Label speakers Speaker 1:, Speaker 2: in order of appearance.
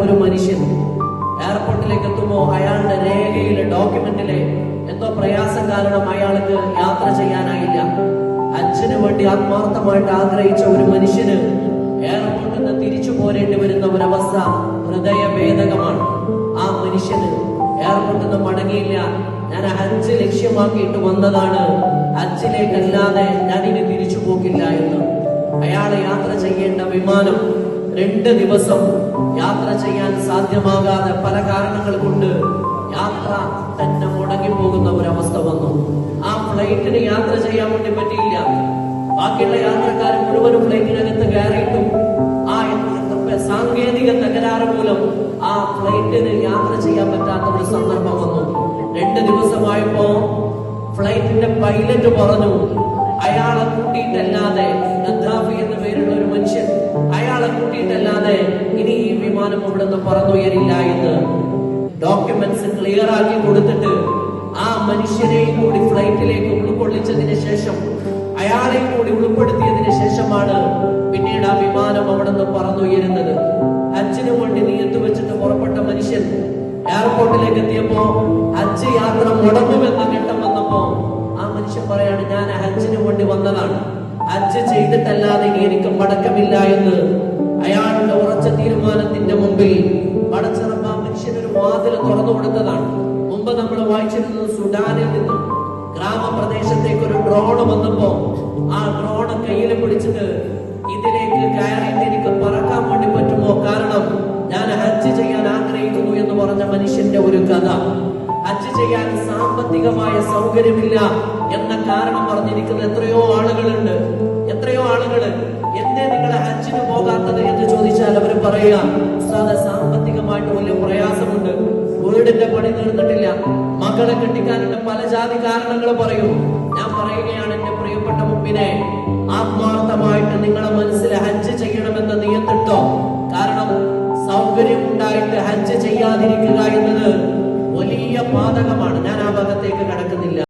Speaker 1: ഒരു മനുഷ്യൻ എയർപോർട്ടിലേക്ക് എത്തുമ്പോൾ അയാളുടെ രേഖയിലെ ഡോക്യുമെന്റിലെ എന്തോ പ്രയാസം കാരണം അയാൾക്ക് യാത്ര ചെയ്യാനായില്ല. ഹജ്ജിന് വേണ്ടി ആത്മാർത്ഥമായിട്ട് ആഗ്രഹിച്ച ഒരു മനുഷ്യന് എയർപോർട്ടിൽ നിന്ന് തിരിച്ചു പോരേണ്ടി വരുന്ന ഒരവസ്ഥ ഹൃദയഭേദകമാണ്. ആ മനുഷ്യന് എയർപോർട്ടിൽ നിന്ന് മടങ്ങിയില്ല. ഞാൻ ഹജ്ജ് ലക്ഷ്യമാക്കിയിട്ട് വന്നതാണ്, ഹജ്ജിലേക്കല്ലാതെ ഞാൻ ഇനി തിരിച്ചു പോകില്ല എന്ന്. അയാളെ യാത്ര ചെയ്യേണ്ട വിമാനം 2 ദിവസം യാത്ര ചെയ്യാൻ സാധ്യമാകാതെ പല കാരണങ്ങൾ കൊണ്ട് യാത്ര തന്നെ മുടങ്ങിപ്പോകുന്ന ഒരവസ്ഥ വന്നു. ആ ഫ്ലൈറ്റിന് യാത്ര ചെയ്യാൻ വേണ്ടി പറ്റിയില്ല. ബാക്കിയുള്ള യാത്രക്കാർ മുഴുവനും ഫ്ലൈറ്റിനകത്ത് കയറിയിട്ടും ആ സാങ്കേതിക തകരാറ് മൂലം ആ ഫ്ലൈറ്റിന് യാത്ര ചെയ്യാൻ പറ്റാത്ത ഒരു സന്ദർഭം വന്നു. 2 ദിവസമായപ്പോ ഫ്ലൈറ്റിന്റെ പൈലറ്റ് പറഞ്ഞു, അയാളെ കൂട്ടിയിട്ടല്ലാതെ, ഗദ്ദാഫി എന്ന പേരുള്ള ഒരു മനുഷ്യൻ, അയാളെ കൂട്ടിയിട്ടല്ലാതെ ഇനി ഈ വിമാനം ഇവിടെ നിന്ന് പറന്നുയരില്ല എന്ന്. ഡോക്യുമെന്റ്സ് ക്ലിയർ ആക്കി കൊടുത്തിട്ട് ആ മനുഷ്യനെയും കൂടി ഫ്ലൈറ്റിലേക്ക് ഉൾക്കൊള്ളിച്ചതിന് ശേഷം, അയാളെയും കൂടി ഉൾപ്പെടുത്തിയതിനു ശേഷമാണ് പിന്നീട് ആ വിമാനം അവിടെ നിന്ന് പറന്നുയരുന്നത്. ഹജ്ജിന് വേണ്ടി നിയത്ത് വെച്ചിട്ട് പുറപ്പെട്ട മനുഷ്യൻ എയർപോർട്ടിലേക്ക് എത്തിയപ്പോ ഹജ്ജ് യാത്ര മുടങ്ങുമെന്ന ഘട്ടം വന്നപ്പോ ആ മനുഷ്യൻ പറയാണ്, ഞാൻ ഹജ്ജിന് വേണ്ടി വന്നതാണ്, ഹജ്ജ് ചെയ്തിട്ടല്ലാതെ ഇനി എനിക്ക് മടക്കമില്ല എന്ന്. അയാളുടെ ഉറച്ച തീരുമാനത്തിന്റെ മുമ്പിൽ പടച്ചിറപ്പ് ആ മനുഷ്യനൊരു വാതിൽ തുറന്നു കൊടുത്തതാണ്. മുമ്പ് നമ്മൾ വായിച്ചിരുന്നത് സുഡാനിൽ നിന്നും ഗ്രാമപ്രദേശത്തേക്ക് ഒരു ഡ്രോൺ വന്നപ്പോ ആ ഡ്രോൺ കയ്യിൽ പിടിച്ചിട്ട് ഇതിലേക്ക് കയറിയിട്ട് എനിക്ക് പറക്കാൻ വേണ്ടി പറ്റുമോ, കാരണം ഞാൻ ഹജ്ജ് ചെയ്യാൻ ആഗ്രഹിക്കുന്നു എന്ന് പറഞ്ഞ മനുഷ്യന്റെ ഒരു കഥ. ഹജ്ജ് ചെയ്യാൻ സാമ്പത്തികമായ സൗകര്യമില്ല എന്ന കാരണം പറഞ്ഞിരിക്കുന്ന എത്രയോ ആളുകളുണ്ട്. എത്രയോ ആളുകള് എന്തേ നിങ്ങൾ ഹജ്ജിന് പോകാത്തത് എന്ന് ചോദിച്ചാൽ അവർ പറയുക, ഉസ്താദ് സാമ്പത്തികമായിട്ട് വലിയ പ്രയാസമുണ്ട്, വീടിന്റെ പണി തീർന്നിട്ടില്ല, മകളെ കെട്ടിക്കാനുള്ള പല ജാതി കാരണങ്ങൾ പറയും. ഞാൻ പറയുകയാണ്, എന്റെ പ്രിയപ്പെട്ട മുമ്പിനെ, ആത്മാർത്ഥമായിട്ട് നിങ്ങളെ മനസ്സിൽ ഹജ്ജ് ചെയ്യണമെന്ന് നിയത്തിട്ടോ. കാരണം സൗകര്യം ഉണ്ടായിട്ട് ഹജ്ജ് ചെയ്യാതിരിക്കുക എന്നത് വലിയ പാതകമാണ്. ഞാൻ ആ ഭാഗത്തേക്ക് കടക്കുന്നില്ല.